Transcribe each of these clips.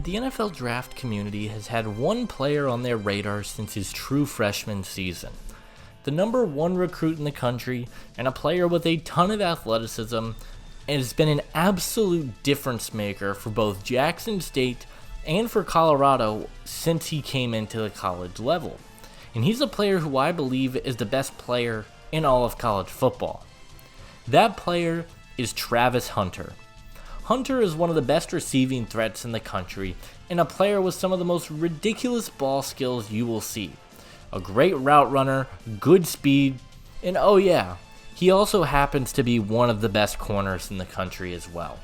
The NFL draft community has had one player on their radar since his true freshman season. The number one recruit in the country and a player with a ton of athleticism, and has been an absolute difference maker for both Jackson State and for Colorado since he came into the college level. And he's a player who I believe is the best player in all of college football. That player is Travishunter. Hunter is one of the best receiving threats in the country and a player with some of the most ridiculous ball skills you will see. A great route runner, good speed, and oh yeah, he also happens to be one of the best corners in the country as well.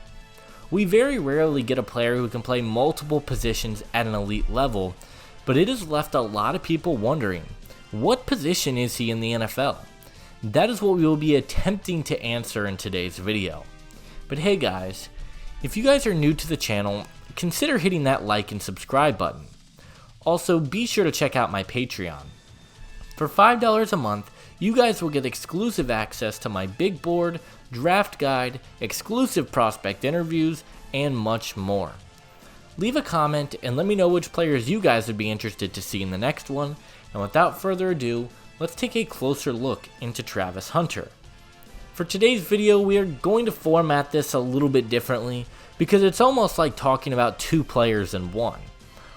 We very rarely get a player who can play multiple positions at an elite level, but it has left a lot of people wondering, what position is he in the NFL? That is what we will be attempting to answer in today's video. But hey guys, if you guys are new to the channel, consider hitting that like and subscribe button. Also, be sure to check out my Patreon. For $5 a month, you guys will get exclusive access to my big board, draft guide, exclusive prospect interviews, and much more. Leave a comment and let me know which players you guys would be interested to see in the next one, and without further ado, let's take a closer look into Travishunter. For today's video, we are going to format this a little bit differently because it's almost like talking about two players in one.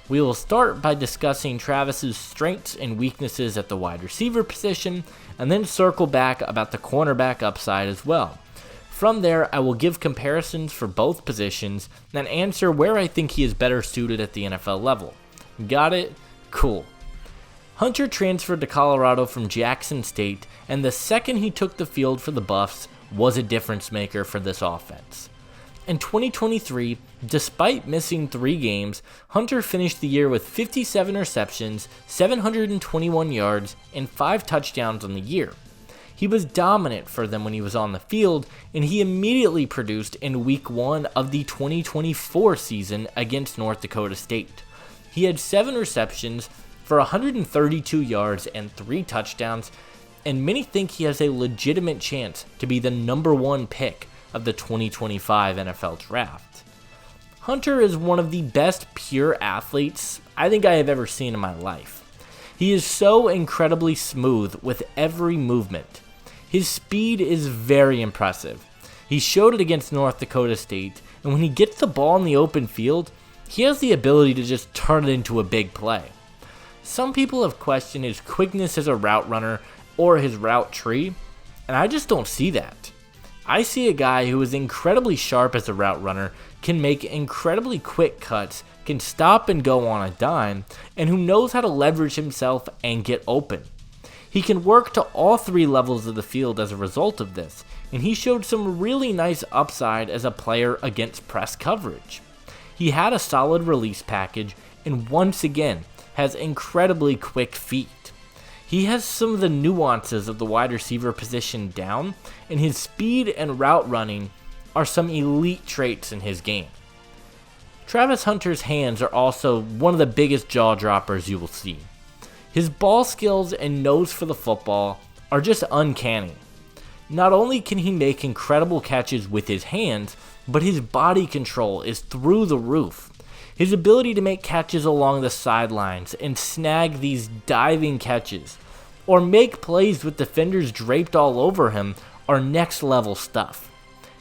We will start by discussing Travis's strengths and weaknesses at the wide receiver position, and then circle back about the cornerback upside as well. From there, I will give comparisons for both positions and answer where I think he is better suited at the NFL level. Got it? Cool. Hunter transferred to Colorado from Jackson State, and the second he took the field for the Buffs was a difference maker for this offense. In 2023, despite missing 3 games, Hunter finished the year with 57 receptions, 721 yards, and 5 touchdowns on the year. He was dominant for them when he was on the field, and he immediately produced in Week 1 of the 2024 season against North Dakota State. He had 7 receptions for 132 yards and 3 touchdowns, and many think he has a legitimate chance to be the number 1 pick of the 2025 NFL Draft. Hunter is one of the best pure athletes I think I have ever seen in my life. He is so incredibly smooth with every movement. His speed is very impressive. He showed it against North Dakota State, and when he gets the ball in the open field, he has the ability to just turn it into a big play. Some people have questioned his quickness as a route runner or his route tree, and I just don't see that. I see a guy who is incredibly sharp as a route runner, can make incredibly quick cuts, can stop and go on a dime, and who knows how to leverage himself and get open. He can work to all 3 levels of the field as a result of this, and he showed some really nice upside as a player against press coverage. He had a solid release package, and once again, has incredibly quick feet. He has some of the nuances of the wide receiver position down, and his speed and route running are some elite traits in his game. Travishunter's hands are also one of the biggest jaw droppers you will see. His ball skills and nose for the football are just uncanny. Not only can he make incredible catches with his hands, but his body control is through the roof. His ability to make catches along the sidelines and snag these diving catches, or make plays with defenders draped all over him, are next level stuff.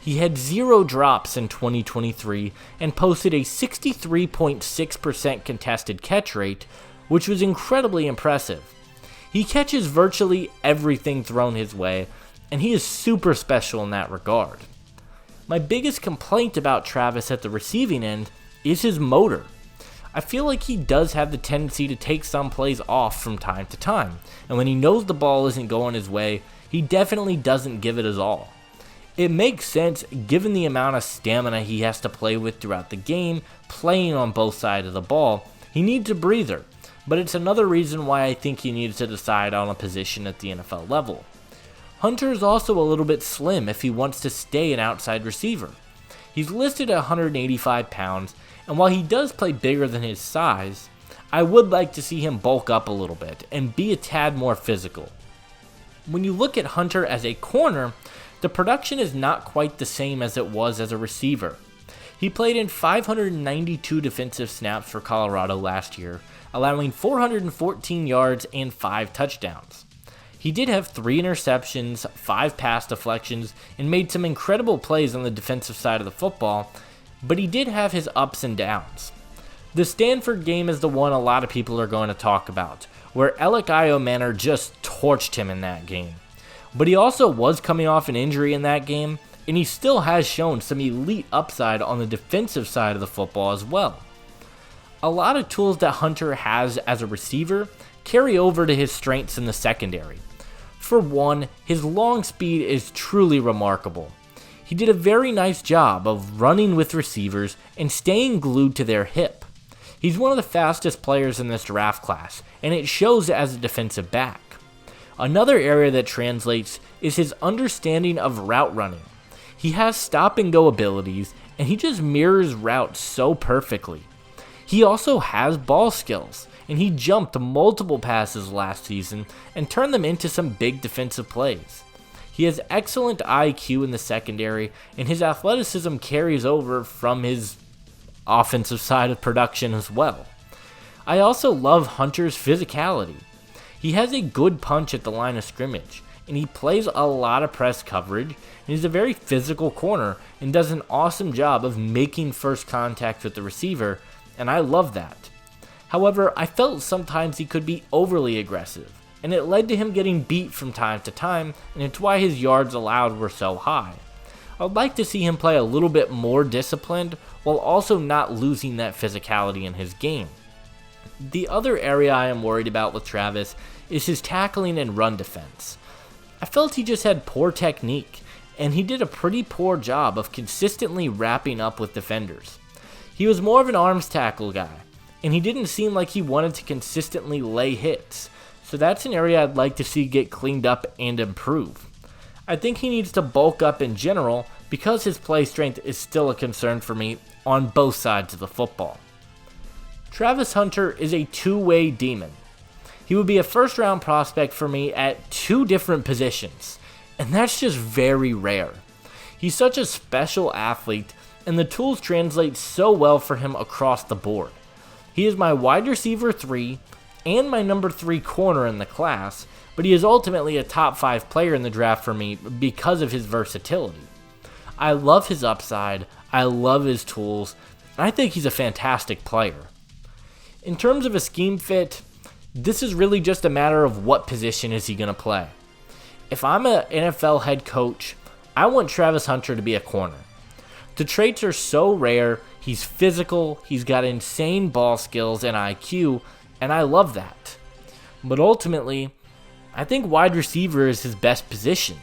He had 0 drops in 2023 and posted a 63.6% contested catch rate, which was incredibly impressive. He catches virtually everything thrown his way, and he is super special in that regard. My biggest complaint about Travis at the receiving end is his motor. I feel like he does have the tendency to take some plays off from time to time, and when he knows the ball isn't going his way, he definitely doesn't give it his all. It makes sense given the amount of stamina he has to play with throughout the game, playing on both sides of the ball. He needs a breather, but it's another reason why I think he needs to decide on a position at the NFL level. Hunter is also a little bit slim if he wants to stay an outside receiver. He's listed at 185 pounds, and while he does play bigger than his size, I would like to see him bulk up a little bit and be a tad more physical. When you look at Hunter as a corner, the production is not quite the same as it was as a receiver. He played in 592 defensive snaps for Colorado last year, allowing 414 yards and 5 touchdowns. He did have 3 interceptions, 5 pass deflections, and made some incredible plays on the defensive side of the football, but he did have his ups and downs. The Stanford game is the one a lot of people are going to talk about, where Alec Manor just torched him in that game. But he also was coming off an injury in that game, and he still has shown some elite upside on the defensive side of the football as well. A lot of tools that Hunter has as a receiver carry over to his strengths in the secondary. For one, his long speed is truly remarkable. He did a very nice job of running with receivers and staying glued to their hip. He's one of the fastest players in this draft class, and it shows as a defensive back. Another area that translates is his understanding of route running. He has stop and go abilities, and he just mirrors routes so perfectly. He also has ball skills, and he jumped multiple passes last season and turned them into some big defensive plays. He has excellent IQ in the secondary, and his athleticism carries over from his offensive side of production as well. I also love Hunter's physicality. He has a good punch at the line of scrimmage, and he plays a lot of press coverage, and he's a very physical corner and does an awesome job of making first contact with the receiver, and I love that. However, I felt sometimes he could be overly aggressive, and it led to him getting beat from time to time, and it's why his yards allowed were so high. I'd like to see him play a little bit more disciplined while also not losing that physicality in his game. The other area I am worried about with Travis is his tackling and run defense. I felt he just had poor technique, and he did a pretty poor job of consistently wrapping up with defenders. He was more of an arms tackle guy, and he didn't seem like he wanted to consistently lay hits, so that's an area I'd like to see get cleaned up and improve. I think he needs to bulk up in general because his play strength is still a concern for me on both sides of the football. Travis Hunter is a two-way demon. He would be a first-round prospect for me at 2 different positions, and that's just very rare. He's such a special athlete, and the tools translate so well for him across the board. He is my wide receiver 3 and my number 3 corner in the class, but he is ultimately a top 5 player in the draft for me because of his versatility. I love his upside, I love his tools, and I think he's a fantastic player. In terms of a scheme fit, this is really just a matter of what position is he going to play. If I'm an NFL head coach, I want Travis Hunter to be a corner. The traits are so rare, he's physical, he's got insane ball skills and IQ, and I love that. But ultimately, I think wide receiver is his best position.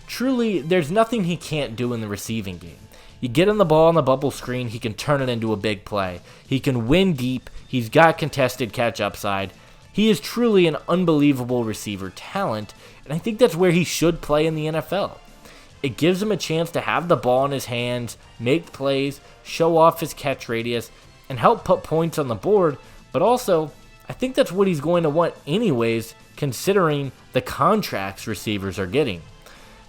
Truly, there's nothing he can't do in the receiving game. You get him the ball on the bubble screen, he can turn it into a big play. He can win deep, he's got contested catch upside. He is truly an unbelievable receiver talent, and I think that's where he should play in the NFL. It gives him a chance to have the ball in his hands, make plays, show off his catch radius, and help put points on the board, but also, I think that's what he's going to want anyways, considering the contracts receivers are getting.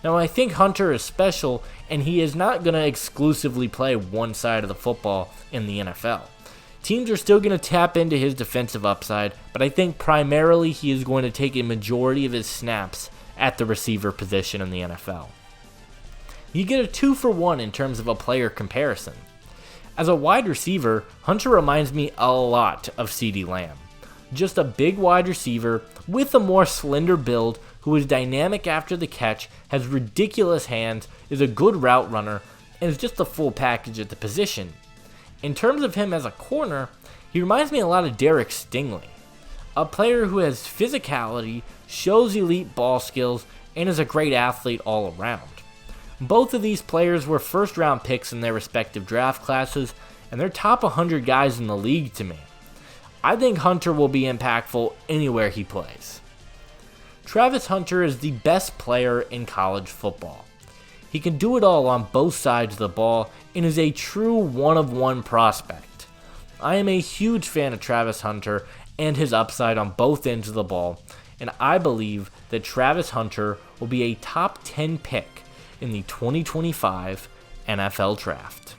Now, I think Hunter is special, and he is not going to exclusively play one side of the football in the NFL. Teams are still going to tap into his defensive upside, but I think primarily he is going to take a majority of his snaps at the receiver position in the NFL. You get a 2-for-1 in terms of a player comparison. As a wide receiver, Hunter reminds me a lot of CeeDee Lamb. Just a big wide receiver with a more slender build who is dynamic after the catch, has ridiculous hands, is a good route runner, and is just the full package at the position. In terms of him as a corner, he reminds me a lot of Derek Stingley, a player who has physicality, shows elite ball skills, and is a great athlete all around. Both of these players were first-round picks in their respective draft classes, and they're top 100 guys in the league to me. I think Hunter will be impactful anywhere he plays. Travis Hunter is the best player in college football. He can do it all on both sides of the ball and is a true one-of-one prospect. I am a huge fan of Travis Hunter and his upside on both ends of the ball, and I believe that Travis Hunter will be a top 10 pick in the 2025 NFL Draft.